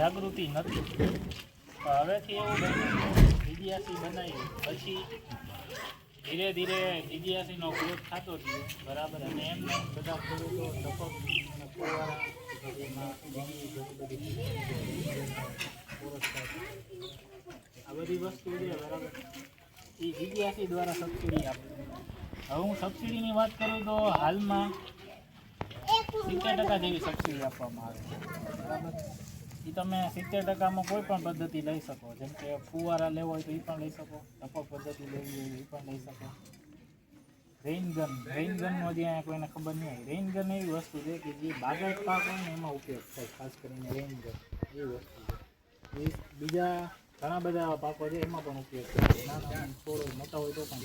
જાગૃતિ નથી. તો હવેથી એવું બન્યું જીજીઆસી બનાવી પછી ધીરે ધીરે જીજીઆસીનો ગ્રોથ થતો ગયો બરાબર. અને એમને બધા ખેડૂતો ટપક અને ફુવારા આ બધી વસ્તુ છે બરાબર એ જીજીઆસી દ્વારા સબસિડી આપે. હવે હું સબસિડીની વાત કરું તો હાલમાં 70% જેવી સબસિડી આપવામાં આવે છે બરાબર. એ તમે 70%માં કોઈ પણ પદ્ધતિ લઈ શકો. જેમ કે ફુવારા લેવો હોય તો એ પણ લઈ શકો, ટપક પદ્ધતિ લેવી હોય એ પણ લઈ શકો. રેઇનગનનો જે અહીંયા કોઈને ખબર નહીં હોય, રેઇનગન એવી વસ્તુ છે કે જે બાગાયત પાક હોય ને એમાં ઉપયોગ થાય, ખાસ કરીને રેઇનગન એવી વસ્તુ છે. એ બીજા ઘણા બધા એવા પાકો છે એમાં પણ ઉપયોગ થાય. નાના થોડો મોટા હોય તો પણ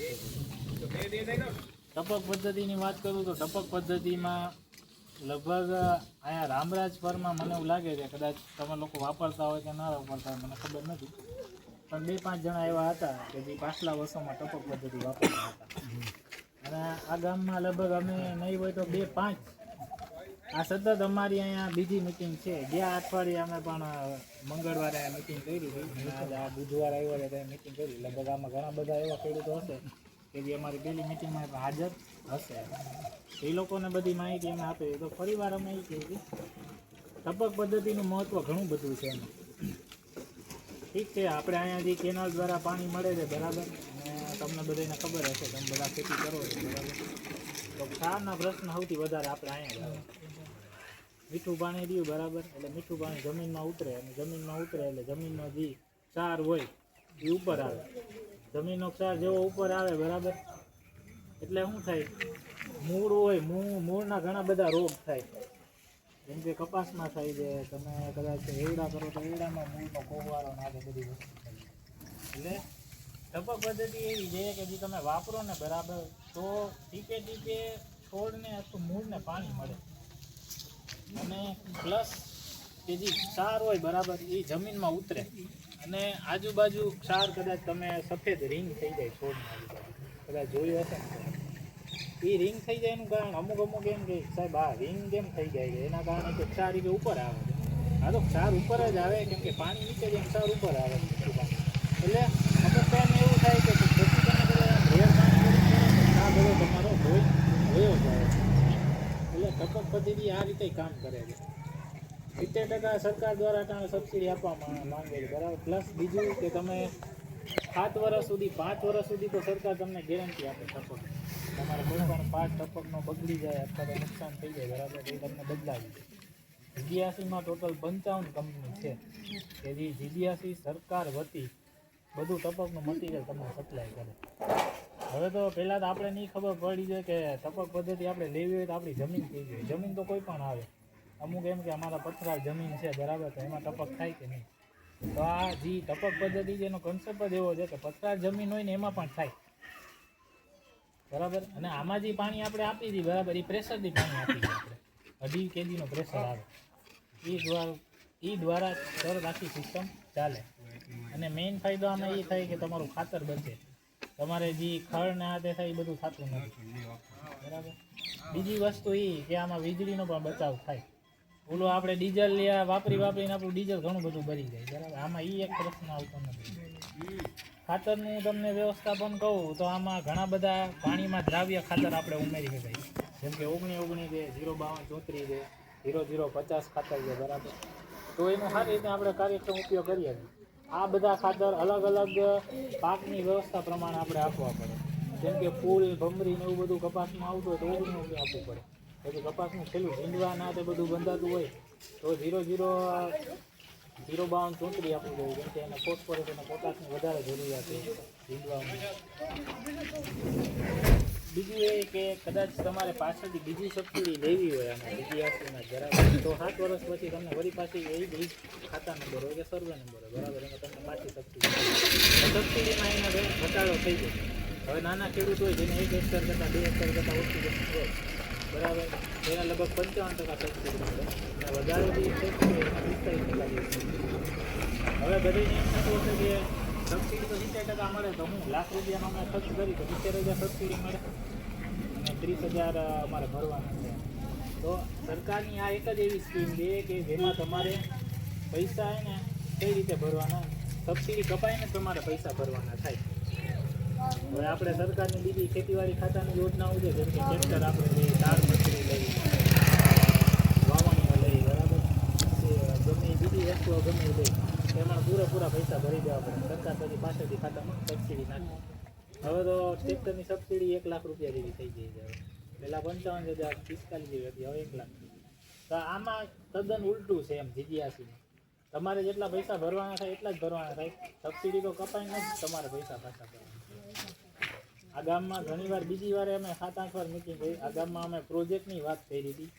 ટપક પદ્ધતિની વાત કરું તો ટપક પદ્ધતિમાં લગભગ અહીંયા રામરાજપરમાં મને એવું લાગે છે, કદાચ તમે લોકો વાપરતા હોય કે ના વાપરતા હોય મને ખબર નથી, પણ 2-5 જણા એવા હતા કે જે પાછલા વર્ષોમાં ટપક પદ્ધતિ વાપરતા હતા. અને આ ગામમાં લગભગ અમે નહીં હોય તો 2-5 આ સતત અમારી અહીંયા બીજી મિટિંગ છે. ગયા અઠવાડિયે અમે પણ મંગળવારે મિટિંગ કરી હતી, આ બુધવારે આવ્યો એટલે મિટિંગ કરી. લગભગ આમાં ઘણા બધા એવા ખેડૂતો હશે કે જે અમારી પહેલી મિટિંગમાં હાજર હશે. એ લોકોને બધી માહિતી અમે આપી. તો ફરીવાર અમે એ કહીએ કે ટપક પદ્ધતિનું મહત્ત્વ ઘણું બધું છે એમાં. ઠીક છે, આપણે અહીંયાથી કેનાલ દ્વારા પાણી મળે છે બરાબર, અને તમને બધાને ખબર હશે, તમે બધા ખેતી કરો છો બરાબર. તો ક્ષારના પ્રશ્ન સૌથી વધારે આપણે અહીંયા જ આવે. મીઠું પાણી રહ્યું બરાબર, એટલે મીઠું પાણી જમીનમાં ઉતરે, અને જમીનમાં ઉતરે એટલે જમીનનો જે ક્ષાર હોય એ ઉપર આવે. જમીનનો ક્ષાર જેવો ઉપર આવે બરાબર એટલે શું થાય, મૂળ હોય, મૂળના ઘણા બધા રોગ થાય. જેમ કે કપાસમાં થાય છે, તમે કદાચ એવડા કરો તો એવડામાં મૂળનો કોહવારો ને આ બધી વસ્તુ થાય. એટલે ટપક પદ્ધતિ એવી છે કે જે તમે વાપરો ને બરાબર તો ટીપે ટીપે છોડને અથવા મૂળને પાણી મળે. અને પ્લસ કે જે ક્ષાર હોય બરાબર એ જમીનમાં ઉતરે, અને આજુબાજુ ક્ષાર કદાચ તમે સફેદ રીંગ થઈ જાય છોડની આજુબાજુ, કદાચ જોયું હશે ને. એ રીંગ થઈ જાય એનું કારણ અમુક એમ કે સાહેબ આ રીંગ કેમ થઈ જાય છે, એના કારણે કે ક્ષાર એ ઉપર આવે છે. હા તો ક્ષાર ઉપર જ આવે, કેમ કે પાણી નીચે જેમ ક્ષાર ઉપર આવે એટલે અમુક ટાઈમ એવું થાય કે ખેતી તમે રેડ પાણી ક્ષાર બધો તમારો હોય વયો જાય. એટલે ટપક પદ્ધતિ આ રીતે કામ કરે છે. 70% સરકાર દ્વારા તમે સબસિડી આપવામાં માંગે છે બરાબર. પ્લસ બીજું કે તમે 7 વર્ષ સુધી 5 વર્ષ સુધી તો સરકાર તમને ગેરંટી આપે ટપક. તમારે કોઈ પણ પાક ટપકનો બગડી જાય અથવા તો નુકસાન થઈ જાય બરાબર એ તમને બદલાવી દે. જીજીઆસીમાં ટોટલ 55 કંપની છે કે જે જીજીઆસી સરકાર વતી બધું ટપકનું મટીરિયલ તમને સપ્લાય કરે. હવે તો પહેલાં તો આપણે નહીં ખબર પડી જાય કે ટપક પદ્ધતિ આપણે લેવી હોય તો આપણી જમીન કેવી હોય. જમીન તો કોઈ પણ આવે, અમુક એમ કે અમારા પથરાળ જમીન છે બરાબર તો એમાં ટપક થાય કે નહીં. તો આ જે ટપક પદ્ધતિ છે એનો કન્સેપ્ટ જ એવો છે કે પથરાળ જમીન હોય ને એમાં પણ થાય બરાબર. અને આમાં જે પાણી આપણે આપી દઈએ બરાબર એ પ્રેશરથી પાણી આપી દઈએ આપણે, 2.5 kgનો પ્રેશર આવે એ દ્વારા તરત આખી સિસ્ટમ ચાલે. અને મેઇન ફાયદો આમાં એ થાય કે તમારું ખાતર બચે, તમારે જે ખડ ને આ તે થાય એ બધું થતું નથી બરાબર. બીજી વસ્તુ એ કે આમાં વીજળીનો પણ બચાવ થાય. ઓલું આપણે ડીઝલ વાપરીને આપણું ડીઝલ ઘણું બધું ભરી જાય બરાબર. આમાં એ એક પ્રશ્ન આવતો નથી. ખાતરનું તમને વ્યવસ્થાપન કહું તો આમાં ઘણા બધા પાણીમાં દ્રાવ્ય ખાતર આપણે ઉમેરી શકાય. જેમ કે 19-19 છે, 0-52-34 છે, 00-50 ખાતર છે બરાબર. તો એનો સારી રીતે આપણે કાર્યક્ષમ ઉપયોગ કરીએ. આ બધા ખાતર અલગ અલગ પાકની વ્યવસ્થા પ્રમાણે આપણે આપવા પડે. જેમ કે ફૂલ ભમરી ને એવું બધું કપાસમાં આવતું હોય તો 19 આપવું પડે. પછી કપાસનું છેલ્લું ઝીંડવા ના તે બધું બંધાતું હોય તો 0-52-34 આપવું જોઈએ. જેમ કે એને ફોસ્ફરસ અને પોટાશની વધારે જરૂરિયાત છે ઝીંડવામાં. બીજું એ કે કદાચ તમારે પાછળથી બીજી સબસિડી લેવી હોય આમાં જીજીઆસીમાં બરાબર તો 7 વર્ષ પછી તમને વળી પાછી એ જ ખાતા નંબર હોય કે સર્વે નંબર હોય બરાબર એમાં તમને પાછી સબસિડીમાં એનો ઘટાડો થઈ જાય. હવે નાના ખેડૂત હોય જેને 1 હેક્ટર કરતાં 2 હેક્ટર કરતાં ઓછી જમીન હોય બરાબર એના લગભગ 55% સબસિડી મળે, અને વધારે જે છે એમાં 45% હવે બધાને એમ થતું હશે કે સબસિડી તો 70% મળે તો હું લાખ રૂપિયાનો અમે ખર્ચ કરી તો 70,000 સબસિડી મળે અને 30,000 અમારે ભરવાના છે. તો સરકારની આ એક જ એવી સ્કીમ છે કે જેમાં તમારે પૈસા હે ને કઈ રીતે ભરવાના, સબસિડી કપાય ને તમારે પૈસા ભરવાના થાય. હવે આપણે સરકારની બીજી ખેતીવાડી ખાતાની યોજનાઓ છે, જેમ કે ટ્રેક્ટર આપણે લઈએ, તાર મશીનરી લઈએ, વાવણીઓ લઈએ, બરાબર, ગમે એ બીજી વસ્તુઓ ગમે એ લઈએ, એમાં પૂરેપૂરા પૈસા ભરી દેવા પડે. સરકાર પછી પાછળથી ખાતામાં સબસિડી નાખે. હવે તો ટ્રેક્ટરની સબસિડી 1 લાખ રૂપિયા જેવી થઈ ગઈ છે. પહેલાં 55,000 45 જેવી હતી, હવે 1 લાખ. તો આમાં તદ્દન ઉલટું છે એમ જીજીઆસીમાં. તમારે જેટલા પૈસા ભરવાના થાય એટલા જ ભરવાના થાય. સબસિડી તો કપાય ને જ તમારે પૈસા પાછા ભરવાના. આ ગામમાં ઘણીવાર બીજી વાર અમે 7-8 વાર મિટિંગ કરી. આ ગામમાં અમે પ્રોજેક્ટની વાત કરી હતી.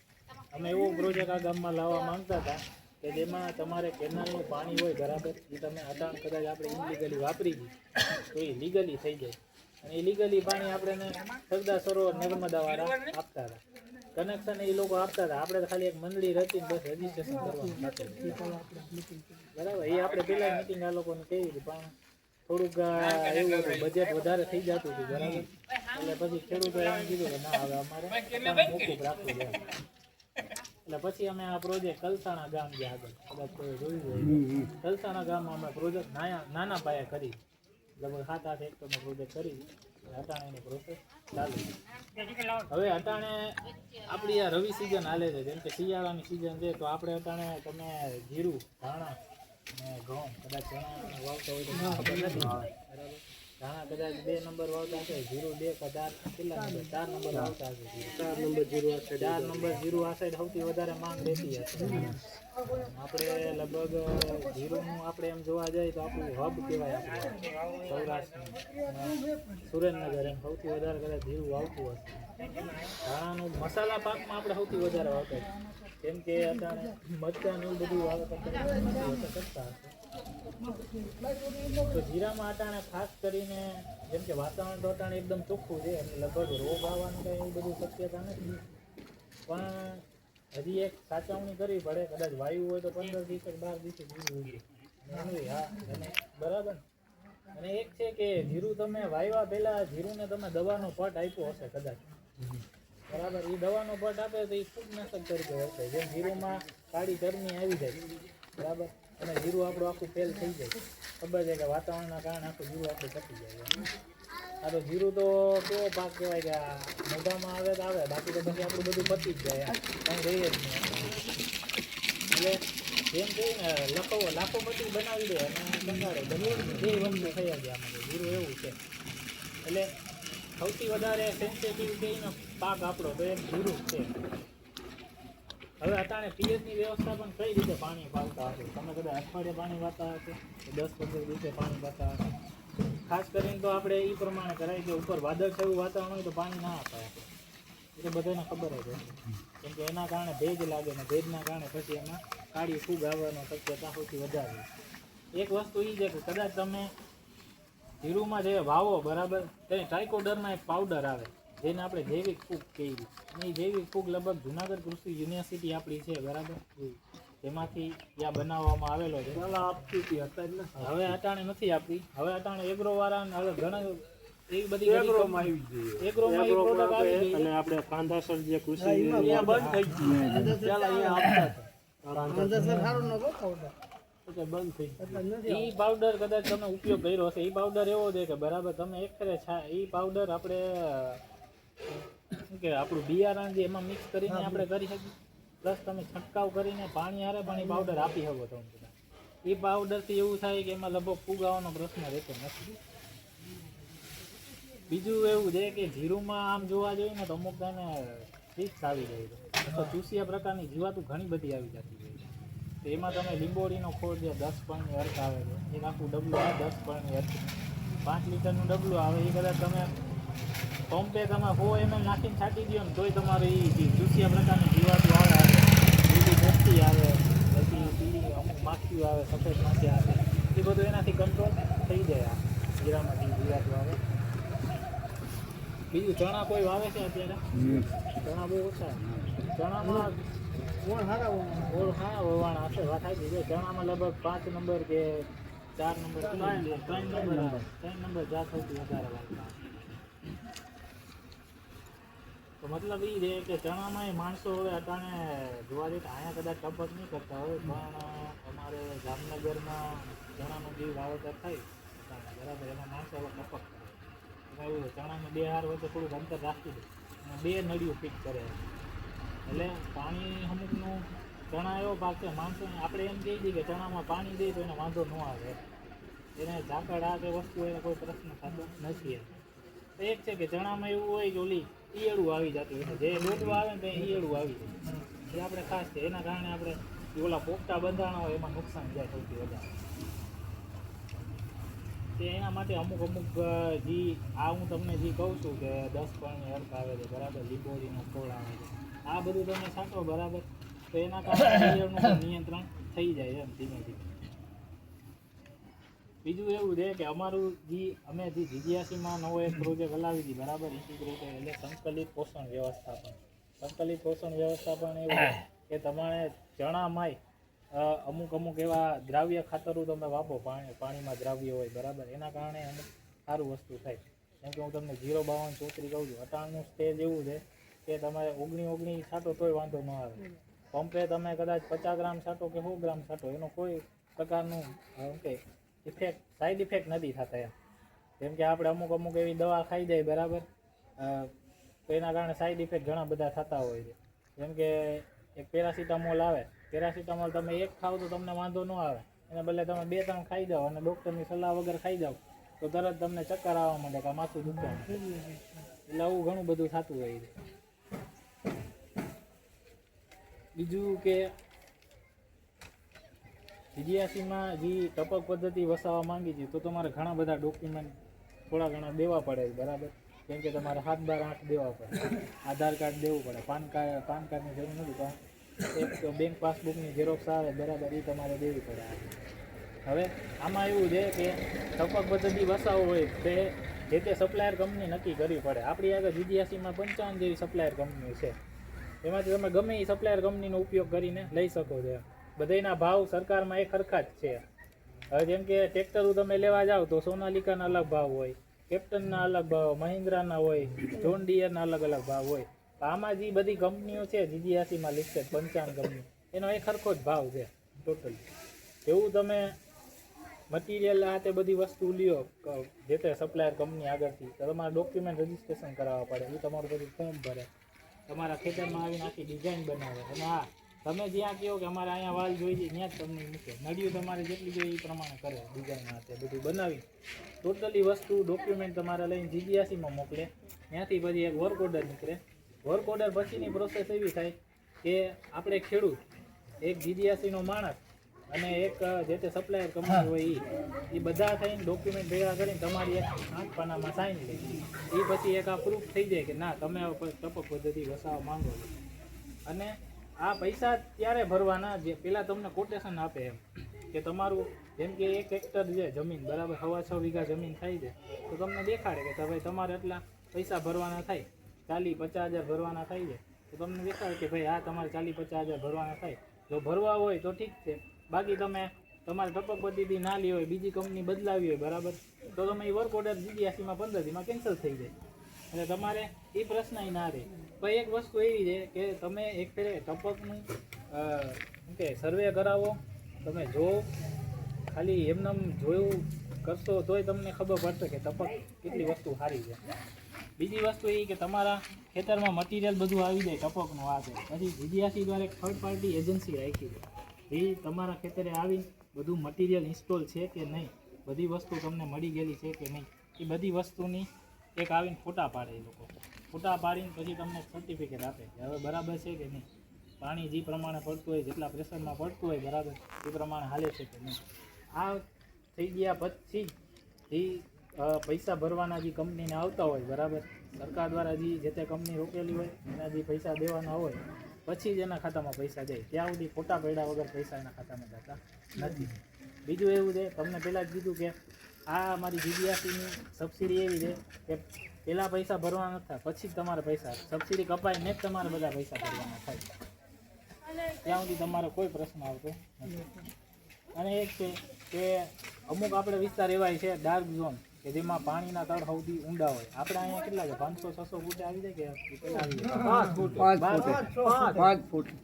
અમે એવો પ્રોજેક્ટ આ ગામમાં લાવવા માંગતા હતા કે જેમાં તમારે કેનાલનું પાણી હોય, બરાબર, એ તમે અટાણ કદાચ આપણે ઇનલીગલી વાપરી દઈએ તો એ લીગલી થઈ જાય. અને એ લીગલી પાણી આપણે સરદાર સરોવર નર્મદાવાળા આપતા હતા. કનેક્શન એ લોકો આપતા હતા. આપણે ખાલી એક મંડળી રચીને બસ રજીસ્ટ્રેશન કરવાનું થતું, બરાબર. એ આપણે પહેલાં મિટિંગ આ લોકોને કહી હતી, પણ થોડુંક એવું હતું, બજેટ વધારે થઈ જતું હતું, બરાબર. એટલે પછી ખેડૂતો એમ કીધું કે ના, હવે અમારે મોકૂફ રાખવું છે. એટલે પછી અમે આ પ્રોજેક્ટ કલસાણા ગામ જે આગળ કદાચ કોઈ જોયું હોય, કલસાણા ગામમાં અમે પ્રોજેક્ટ નાના પાયે કરી, લગભગ 7-8 હેક્ટરનો પ્રોજેક્ટ કરી. અટાણેની પ્રોસેસ ચાલુ. હવે અટાણે આપણી આ રવિ સિઝન હાલે છે, જેમ કે શિયાળાની સિઝન છે, તો આપણે અટાણે તમે જીરું, ધાણા ને ઘઉં, કદાચ ચણા વાવતા હોય તો ખબર નથી, બરાબર. ધાણા કદાચ 2 નંબર વાવતા હશે, જીરું 2 કદાચ કેટલા નંબર 4 નંબર વાવતા હશે. 4 નંબર જીરું આ સાઈડ સૌથી વધારે માંગ રહેતી હશે. આપણે લગભગ જીરુંનું આપણે એમ જોવા જઈએ તો આપણું હબ કહેવાય, આપણું સૌરાષ્ટ્ર, સુરેન્દ્રનગર એમ સૌથી વધારે કદાચ જીરું વાવતું હશે. ધાણાનું મસાલા પાકમાં આપણે સૌથી વધારે વાવતા, કેમ કે અત્યારે મરચાં એવું બધું વાવતા કરતા હશે. તો જીરામાં અટાણે ખાસ કરીને જેમ કે વાતાવરણ તો અટાણે એકદમ ચોખ્ખું છે, એટલે લગભગ રોગ આવવાનું કંઈ એવું બધું શક્યતા નથી. પણ હજી એક સાચવણી કરવી પડે. કદાચ વાયુ હોય તો 15 દિવસ 12 દિવસે જીરું ઉગે, હા, અને બરાબર. અને એક છે કે જીરું તમે વાવ્યા પહેલા જીરુંને તમે દવાનો પટ આપ્યો હશે કદાચ, બરાબર. એ દવાનો પટ આપે તો એ ફૂગનાશક તરીકે હશે. જેમ જીરુંમાં કાળી ચરમી આવી જાય, બરાબર, અને જીરું આપણું આખું ફેલ થઈ જાય. ખબર છે કે વાતાવરણના કારણે આખું જીરું આપણું પતી જાય. આ તો જીરું તો કેવો પાક કહેવાય કે આ મોઢામાં આવે તો આવે, બાકી તો પછી આપણું બધું પતી જ જાય, કંઈ જઈએ જ નહીં. એટલે જેમ કહીને લાખોપતિ બનાવી દે અને કંટાળે બધું જે વસ્તુ થઈ જાય આમાં જીરું એવું છે. એટલે સૌથી વધારે સેન્સિટિવ કહીને પાક આપણો તો એમ જીરું છે. હવે અટાણે પિયતની વ્યવસ્થા પણ કઈ રીતે પાણી પાવતા હશે? તમે કદાચ અઠવાડિયે પાણી વાતા હશે, 10-15 દિવસે પાણી વાતા હશે. ખાસ કરીને તો આપણે એ પ્રમાણે કરાય કે ઉપર વાદળછાયું વાતાવરણ હોય તો પાણી ના અપાય આપણે, એ તો બધાને ખબર જ હશે. કેમ કે એના કારણે ભેજ લાગે ને ભેજના કારણે પછી એમાં કાળી ફૂગ આવવાનો શક્યતા સૌથી વધારે. એક વસ્તુ એ છે કે કદાચ તમે જીરુંમાં જે વાવો, બરાબર, તેની ટ્રાઇકોડરમાં એક પાવડર આવે જેને આપણે જૈવિક ફૂગ કહીએ. અને એ જૈવિક ફૂગ લગભગ જુનાગઢ કૃષિ યુનિવર્સિટી આપણી છે, બરાબર, તેમાંથી ત્યાં બનાવવામાં આવેલો છે. આપતી હતી અત્યારે, હવે અટાણે નથી આપતી. હવે અટાણે એગ્રોવાળા હવે ઘણા એવી બધી એગ્રોમાં આવી ગઈ, એગ્રોમાં પ્રોડક્ટ આવી ગઈ. અને આપણે કાંધાસર જે કૃષિ અહીંયા બંધ થઈ ગઈ, પહેલા અહીંયા આપતા હતા. કાંધાસર સારું ન ગો પાવડર બંધ થઈ ગયું. એ પાવડર કદાચ તમે ઉપયોગ કર્યો હશે. એ પાવડર એવો છે કે બરાબર તમે એકરે એ પાવડર આપણે શું કે આપણું બિયારણ જે એમાં મિક્સ કરીને આપણે કરી શકીએ, પ્લસ તમે છંટકાવ કરીને પાણી હારે પણ એ પાવડર આપી શકો તમે. એ પાવડરથી એવું થાય કે એમાં લગભગ ફૂગ આવવાનો પ્રશ્ન રહેતો નથી. બીજું એવું છે કે જીરુંમાં આમ જોવા જઈએ ને તો અમુક ટાઈમે ફિક્સ આવી જાય છે, અથવા ચૂસિયા પ્રકારની જીવાતું ઘણી બધી આવી જતી હોય છે. તો એમાં તમે લીંબોળીનો ખોળ જે 10 પણની અર્ક આવે છે, એક આખું ડબલું આવે 10 પણની અર્ક, 5 લીટરનું ડબલું આવે. એ કદાચ તમે પંપે તમે 100 ml નાખીને છાંટી દો ને તોય તમારે એ ચૂસિયા પ્રકારની જીવાતું આવે, લીલી પોપટી આવે, પછી પીલી અમુક માખીઓ આવે, સફેદ માખી આવે, એ બધું એનાથી કંટ્રોલ થઈ જાય. આ જીરામાં જે જીવાતું આવે. બીજું ચણા કોઈ વાવે છે અત્યારે? ચણા બહુ ઓછા. ચણામાં ઓળ હા વવાણા હશે, વાત આવી ગઈ. ચણામાં લગભગ 5 નંબર કે 4 નંબર 3 નંબર જાત સૌથી વધારે વાવતા. તો મતલબ એ છે કે ચણામાં માણસો હવે અટાણે જોવા જઈએ તો અહીંયા કદાચ ટપક નહીં કરતા હોય, પણ અમારે જામનગરમાં ચણાનું જે વાવેતર થાય બરાબર, એમાં માણસો હવે ટપક કરે. એમાં એવું છે ચણાની બે હાર વચ્ચે થોડુંક અંતર રાખી દે અને બે નળીઓ ફિટ કરે, એટલે પાણી અમુકનું ચણા એવો પાક છે માણસોને આપણે એમ કહી દઈએ કે ચણામાં પાણી દે તો એને વાંધો ન આવે, એને ઝાકળ આ કે વસ્તુ એને કોઈ પ્રશ્ન થતો નથી. એમ એક છે કે ચણામાં એવું હોય કે ઓલી ઈયળું આવી જતું હોય, જે દોડવું આવે ને ત્યાં ઈયળું આવી જાય, એ આપણે ખાસ છે એના કારણે આપણે ઓલા પોપટા બંધાણા હોય એમાં નુકસાન જાય સૌથી વધારે. તે એના માટે અમુક જે આ હું તમને જે કહું છું કે 10 પાણી અર્ક આવે છે બરાબર, લીંબોળીનો ખોળ આવે છે, આ બધું તમે છાંટો બરાબર, તો એના કારણે ઈયળનું નિયંત્રણ થઈ જાય એમ ધીમે ધીમે. બીજું એવું છે કે અમારું અમે જે જીજીયાસીમાં નવો એક પ્રોજેક્ટ હલાવી હતી બરાબર, ઇન્ટિગ્રેટેડ એટલે સંકલિત પોષણ વ્યવસ્થાપન. સંકલિત પોષણ વ્યવસ્થાપન એવું કે તમારે ચણામાંય અમુક એવા દ્રાવ્ય ખાતરો તમે વાપરો, પાણીમાં દ્રાવ્ય હોય બરાબર, એના કારણે અમુક સારું વસ્તુ થાય. જેમ કે હું તમને 05234 કહું છું, અટાણનું સ્ટેજ એવું છે કે તમારે 19 છાંટો તોય વાંધો ન આવે. પંપે તમે કદાચ 50 ગ્રામ છાંટો કે 100 ગ્રામ છાંટો, એનો કોઈ પ્રકારનું કે સાઈડ ઇફેક્ટ નથી થતા એમ. જેમ કે આપણે અમુક એવી દવા ખાઈ જાય બરાબર, તો એના કારણે સાઈડ ઇફેક્ટ ઘણા બધા થતા હોય છે. જેમ કે એક પેરાસિટામોલ આવે, પેરાસિટામોલ તમે એક ખાવ તો તમને વાંધો ન આવે, એના બદલે તમે 2-3 ખાઈ જાઓ અને ડૉક્ટરની સલાહ વગર ખાઈ જાઓ તો તરત તમને ચક્કર આવવા માંડે કે માથું દુખવા માંડે, એટલે આવું ઘણું બધું થતું હોય છે. બીજું કે જીજીયાસીમાં જે ટપક પદ્ધતિ વસાવવા માંગી છે તો તમારે ઘણા બધા ડોક્યુમેન્ટ થોડા ઘણા દેવા પડે બરાબર. જેમ કે તમારે 7, 12, 8 દેવા પડે, આધાર કાર્ડ દેવું પડે, પાન કાર્ડની જરૂર નથી, પણ એક તો બેંક પાસબુકની ઝેરોક્સ આવે બરાબર, એ તમારે દેવી પડે. હવે આમાં એવું છે કે ટપક પદ્ધતિ વસાવવો હોય તે જે તે સપ્લાયર કંપની નક્કી કરવી પડે. આપણી આગળ જીજીયાસીમાં 55 જેવી સપ્લાયર કંપનીઓ છે, એમાંથી તમે ગમે એ સપ્લાયર કંપનીનો ઉપયોગ કરીને લઈ શકો છો. બધાના ભાવ સરકારમાં એક સરખા જ છે. હવે જેમ કે ટ્રેક્ટરો તમે લેવા જાઓ તો સોનાલિકાના અલગ ભાવ હોય, કેપ્ટનના અલગ ભાવ, મહિન્દ્રાના હોય, જોન ડિયરના અલગ ભાવ હોય. આમાં જે બધી કંપનીઓ છે જીજીયાસીમાં લિસ્ટેડ 55 કંપની, એનો એક સરખો જ ભાવ છે ટોટલી. એવું તમે મટીરિયલ આ તે બધી વસ્તુ લ્યો જે તે સપ્લાયર કંપની આગળથી, તો તમારે ડોક્યુમેન્ટ રજીસ્ટ્રેશન કરાવવા પડે, એ તમારું બધું ફોર્મ ભરે, તમારા ખેતરમાં આવીને આખી ડિઝાઇન બનાવે, અને હા તમે જ્યાં કહો કે અમારે અહીંયા વાલ જોઈએ છે ત્યાં જ તમને મૂકે, નળિયું તમારે જેટલી જોઈએ એ પ્રમાણે કરે, ડિઝાઇન આ તે બધું બનાવી ટોટલી વસ્તુ ડોક્યુમેન્ટ તમારે લઈને જીજીયાસીમાં મોકલે. ત્યાંથી પછી એક વર્ક ઓર્ડર નીકળે. વર્ક ઓર્ડર પછીની પ્રોસેસ એવી થાય કે આપણે ખેડૂત, એક જીજીયાસીનો માણસ અને એક જે તે સપ્લાયર કંપની હોય એ બધા થઈને ડોક્યુમેન્ટ ભેગા કરીને તમારી એક 8 પાનામાં સાઇન લે. એ પછી એક આ પ્રૂફ થઈ જાય કે ના તમે ટપક પદ્ધતિ વસાવવા માંગો છો. અને આ પૈસા ત્યારે ભરવાના જે પહેલાં તમને કોટેશન આપે એમ કે તમારું, જેમ કે 1 હેક્ટર છે જમીન બરાબર, 6.5 વીઘા જમીન થાય છે, તો તમને દેખાડે કે ભાઈ તમારે એટલા પૈસા ભરવાના થાય, 40-50 હજાર ભરવાના થાય છે, તો તમને દેખાડે કે ભાઈ આ તમારે 40-50 હજાર ભરવાના થાય. જો ભરવા હોય તો ઠીક છે, બાકી તમે તમારે ટપક પદ્ધતિ ના લી હોય, બીજી કંપની બદલાવી હોય બરાબર, તો તમે એ વર્ક ઓર્ડર જીજીયાસીમાં 15 દીમાં કેન્સલ થઈ જાય, એટલે તમારે એ પ્રશ્ન ના રહે. પણ એક વસ્તુ એવી છે કે તમે એક ફેરે ટપકનું કે સર્વે કરાવો, તમે જો ખાલી એમને જોયું કરશો તોય તમને ખબર પડશે કે ટપક કેટલી વસ્તુ સારી છે. બીજી વસ્તુ એ કે તમારા ખેતરમાં મટીરિયલ બધું આવી જાય ટપકનું આ છે, પછી જીજીયાસી દ્વારા એક થર્ડ પાર્ટી એજન્સી રાખી છે, એ તમારા ખેતરે આવીને બધું મટીરિયલ ઇન્સ્ટોલ છે કે નહીં, બધી વસ્તુ તમને મળી ગયેલી છે કે નહીં, એ બધી વસ્તુની એક આવીને ફોટા પાડે. એ લોકો ફોટા પાડીને પછી તમને સર્ટિફિકેટ આપે કે હવે બરાબર છે કે નહીં, પાણી જે પ્રમાણે પડતું હોય, જેટલા પ્રેશરમાં પડતું હોય બરાબર એ પ્રમાણે હાલે છે કે નહીં. આ થઈ ગયા પછી જે પૈસા ભરવાના જે કંપનીને આવતા હોય બરાબર, સરકાર દ્વારા જે તે કંપની રોકેલી હોય એના જે પૈસા દેવાના હોય પછી જ એના ખાતામાં પૈસા જાય, ત્યાં સુધી ફોટા પડ્યા વગર પૈસા એના ખાતામાં જતા નથી. બીજું એવું છે, તમને પહેલાં જ કીધું કે આ અમારી જીજીયાસીની સબસિડી એવી છે કે પહેલાં પૈસા ભરવાના નથી, પછી જ તમારે પૈસા સબસિડી કપાઈને જ તમારે બધા પૈસા ભરવાના થાય, ત્યાં સુધી તમારો કોઈ પ્રશ્ન આવતો નથી. અને એક છે કે અમુક આપણે વિસ્તાર એવાય છે ડાર્ક ઝોન, કે જેમાં પાણીના તળ સૌથી ઊંડા હોય. આપણે અહીંયા કેટલા છે 500-600 ફૂટે આવી જાય કે પેલા આવી જાય?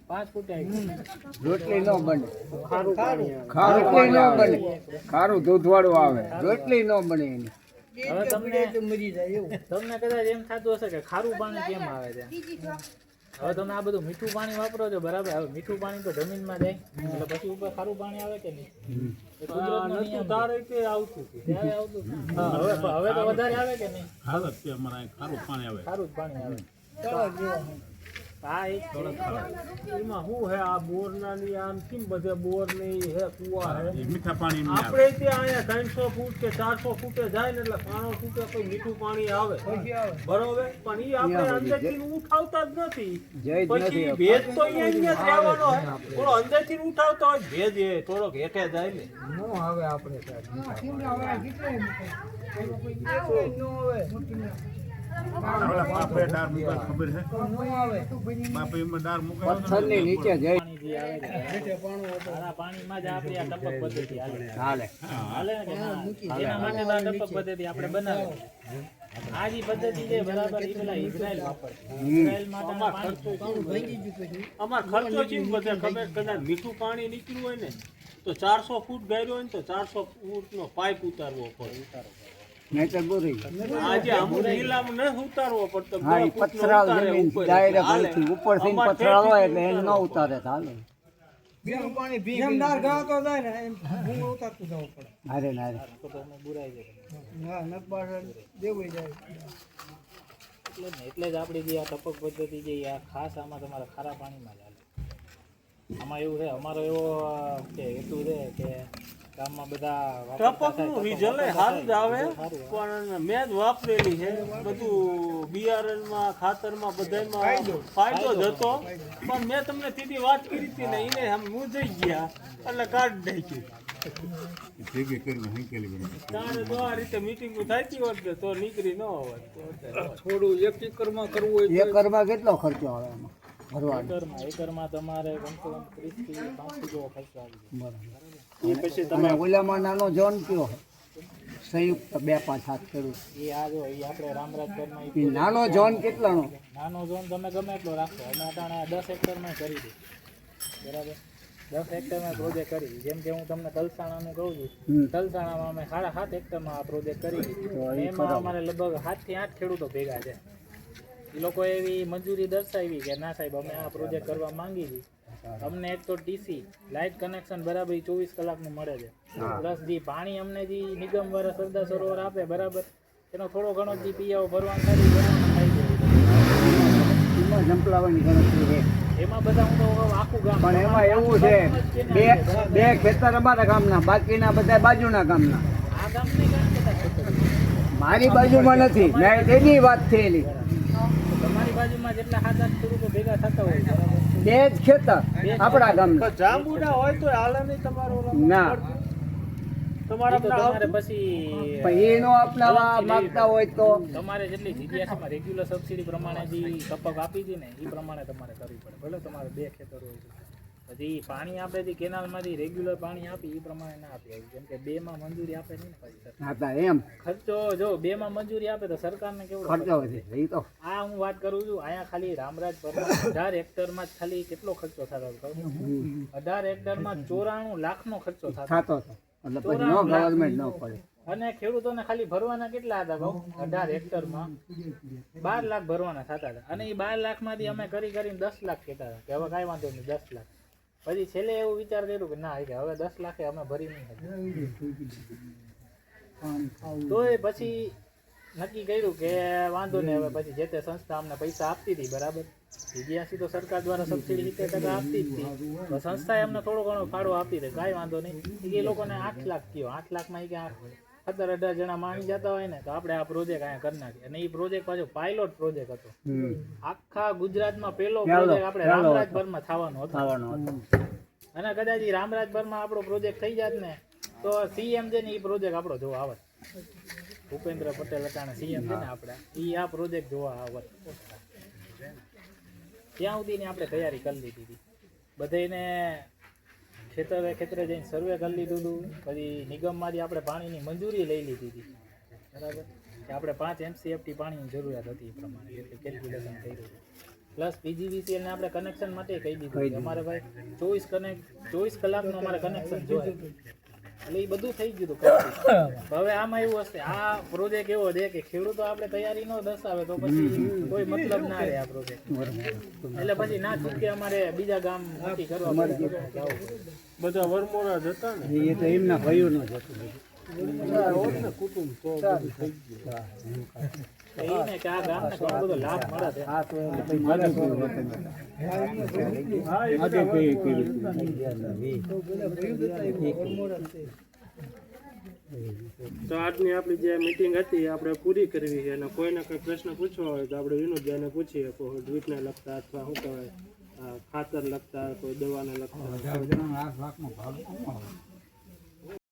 5 ફૂટે આવી જાય. રોટલી ન બને, ખારું ન બને, ખારું દૂધવાળું આવે, રોટલી ન બને એની. હવે તમને કદાચ એમ થતું હશે કે ખારું પાણી કેમ આવે છે. હવે તમે આ બધું મીઠું પાણી વાપરો છો બરાબર. હવે મીઠું પાણી તો જમીનમાં જાય એટલે પછી ઉપર ખારું પાણી આવે કે નહીં? એ કુદરતનો નિયમ છે. ત્યારે આવતું હવે તો વધારે આવે કે નહીં? ખારું જ પાણી આવે. હા, એમાં શું હે આ બોરના ની આમ કેમ બધે બોર ની હે કુવા હે મીઠા પાણી આપણે ત્યાં અહીંયા 300 ફૂટ કે 400 ફૂટે જાય ને એટલે 500 ફૂટે કોઈ મીઠું પાણી આવે બરોબર, પણ ઈ આપણે અંદરથી ઉઠાવતા જ નથી. પછી ભેજ તો અહીંયા જ રહેવાનો હે, થોડો અંદરથી ઉઠાવતો હોય ભેજ એ થોડોક હેઠે જાય ને નો આવે આપણે પથ્થરની નીચે જાય પાણી જે આવે છે આ પાણીમાં જ આપણી આ ટપક પદ્ધતિ હાલે ને કે ના? એના માટે તો આ ટપક પદ્ધતિ આપણે બનાવી. આ જે પદ્ધતિ છે બરાબર એ પેલા ઇઝરાયલ વાપરતા. ઇઝરાયલ માટે અમાર ખર્ચો કેમ વધે ખબર? કદાચ મીઠું પાણી નીકળ્યું હોય ને તો 400 ફૂટ ગાયરો હોય ને તો 400 ફૂટનો પાઇપ ઉતારવો પડે. નહીતર બોરી આજે અમુક જિલ્લામાં ન ઉતારવો પડતો. હા એ પથરાળ જમીન ડાયરેક્ટ ઉપરથી પથરાળ હોય એટલે એને ન ઉતારે તો હાલે. હારે ને હારે. બુરાઈ જાય એટલે જ આપણી જે આ ટપક પદ્ધતિ છે આ ખાસ આમાં તમારે ખારા પાણીમાં જ હાલે. આમાં એવું છે અમારો એવો કે હેતુ છે કે ગામમાં બધા ટપકનું રિઝલ્ટ સારું જ આવે, પણ મેં જ વાપરેલી છે બધું બિયારણમાં ખાતરમાં બધામાં ફાયદો જ હતો. પણ મેં તમને સીધી વાત કરી હતી ને એને આમ મૂંઝાઈ ગયા એટલે કાઢી નાખ્યું. તારે જો આ રીતે મીટિંગ થતી હોત ને તો નીકળી ન હોત. થોડું એક એકરમાં કરવું હોય એકરમાં કેટલો ખર્ચો આવે એમાં ભરવાનો? એકરમાં તમારે કમસે કમ 30 થી 35 જેવો ખર્ચો આવી બરાબર. પછી તમે ઓલામાં નાનો ઝોન કયો સંયુક્ત 2-5 હાથ ખેડૂત એ આ જો એ આપણે રામરાજપરમાં એ નાનો ઝોન કેટલાનો? નાનો ઝોન તમે ગમે એટલો રાખો. અમે અટાણે 10 હેક્ટરમાં કરી દીધું બરાબર. 10 હેક્ટરમાં પ્રોજેક્ટ કરી દીધી. જેમ કે હું તમને તલસાણાનું કહું છું, તલસાણામાં અમે 7.5 હેક્ટરમાં આ પ્રોજેક્ટ કરી દીધું. એમાં અમારે લગભગ 7 થી 8 ખેડૂતો ભેગા છે. એ લોકો એવી મંજૂરી દર્શાવી કે ના સાહેબ અમે આ પ્રોજેક્ટ કરવા માંગી છીએ. અમને એક તો ટીસી લાઇટ કનેક્શન બરાબર 24 કલાકનું મળે છે, પ્લસ જે પાણી અમને જે નિગમ વાળા સરદાર સરોવર આપે બરાબર એનો થોડો ઘણો જે પીયાઓ ભરવાનું થાય એમાં જંપલાવાની ગણતરી છે. એમાં બધા હું તો આખું ગામ પણ એમાં એવું છે બે ખેતર અમારા ગામના, બાકીના બધા બાજુના ગામના. આ ગામ નહીં ગામ બધા ખેતર. મારી બાજુમાં નથી, મેં તેની વાત થયેલી. તમારી બાજુમાં જેટલા 7-8 ખેડૂતો ભેગા થતા હોય બરાબર, બે જ ખેતર આપણા ગામના. જાંબુડા હોય તો હાલે નહીં તમારો ના તમારે પછી એનો અપનાવવા માંગતા હોય તો તમારે જેટલી જીડીએસમાં રેગ્યુલર સબસિડી પ્રમાણે જે ટપક આપી હતી ને એ પ્રમાણે તમારે કરવી પડે. ભલે તમારે 2 ખેતર હોય છે, પછી પાણી આપે છે કેનાલમાંથી રેગ્યુલર પાણી આપી એ પ્રમાણે ના આપી આવી. જેમ કે 2 માં મંજૂરી આપે નહીં ને પછી હા એમ ખર્ચો જો 2 માં મંજૂરી આપે તો સરકારને કેવડો ખર્ચો વધે. એ તો આ હું વાત કરું છું. અહીંયા ખાલી રામરાજપરમાં 18 હેક્ટરમાં જ ખાલી કેટલો ખર્ચો થતો હતો? 18 હેક્ટરમાં 94 લાખનો ખર્ચો થતો થતો હતો. એટલે પછી નો ગવર્મેન્ટ ન પડે. અને ખેડૂતોને ખાલી ભરવાના કેટલા હતા ભાવ? 18 હેક્ટરમાં 12 લાખ ભરવાના થતા હતા. અને એ 12 લાખમાંથી અમે કરીને 10 લાખ કહેતા હતા કે હવે કાંઈ વાંધો નહીં 10 લાખ. પછી છેલ્લે એવું વિચાર કર્યું કે ના કે હવે 10 લાખે અમે ભરી નહીં શકીએ. તો એ પછી નક્કી કર્યું કે વાંધો નહીં હવે પછી જે તે સંસ્થા અમને પૈસા આપતી હતી બરાબર, જીડીએસી તો સરકાર દ્વારા સબસિડી 70% આપતી જ હતી, તો સંસ્થાએ અમને થોડો ઘણો ફાળો આપી દે, કાંઈ વાંધો નહીં. એ લોકોને 8 લાખ કયો, 8 લાખમાં કે 17-18 જણા માણી જતા હોય ને તો આપણે આ પ્રોજેક્ટ અહીંયા કરી નાખીએ. અને એ પ્રોજેક્ટ પાછો પાયલોટ પ્રોજેક્ટ હતો. આખા ગુજરાતમાં પહેલો પ્રોજેક્ટ આપણે રામરાજપરમાં થવાનો હતો. અને કદાચ એ રામરાજપરમાં આપણો પ્રોજેક્ટ થઈ જાત ને તો સીએમ છે ને એ પ્રોજેક્ટ આપણો જોવા આવત. ભૂપેન્દ્ર પટેલ અટાણે સીએમ છે ને આપણે, એ આ પ્રોજેક્ટ જોવા આવત. ત્યાં સુધીની આપણે તૈયારી કરી લીધી હતી. બધાને ખેતરે જઈને સર્વે કરી લીધું હતું. પછી નિગમમાંથી આપણે પાણીની મંજૂરી લઈ લીધી હતી. બરાબર કે આપણે 5 MCFT પાણીની જરૂરિયાત હતી એ પ્રમાણે એટલે કેલ્ક્યુલેશન થઈ રહ્યું પ્લસ PGVCL ને આપણે કનેક્શન માટે કહી દીધું કે અમારે ભાઈ 24 કલાકનું અમારે કનેક્શન જોઈએ એટલે એ બધું થઈ ગયું હતું હવે આમાં એવું હશે આ પ્રોજેક્ટ એવો છે કે ખેડૂતો આપણે તૈયારી ન દર્શાવે તો પછી કોઈ મતલબ ના રહે આ પ્રોજેક્ટ એટલે પછી ના છૂટકે અમારે બીજા ગામ નક્કી કરવા પડે બધા વરમોરા જ હતા ને એ તો એમના ભાઈઓનો જ હતો હોત ને કુટુંબ તો બધું થઈ ગયું એને કે આ ગામને ઘણો બધો લાભ મળે છે આ તો મારે કોઈ વતન આજે કોઈ તો આજની આપણી જે મીટિંગ હતી આપણે પૂરી કરવી છે અને કોઈને કોઈ પ્રશ્ન પૂછવો હોય તો આપણે વિનોદભાઈને પૂછીએ કોઈ ડ્રીપને લગતા અથવા શું કહેવાય ખાતર લગતા કોઈ દવાને લગતા 18 લાખ નો ભાગ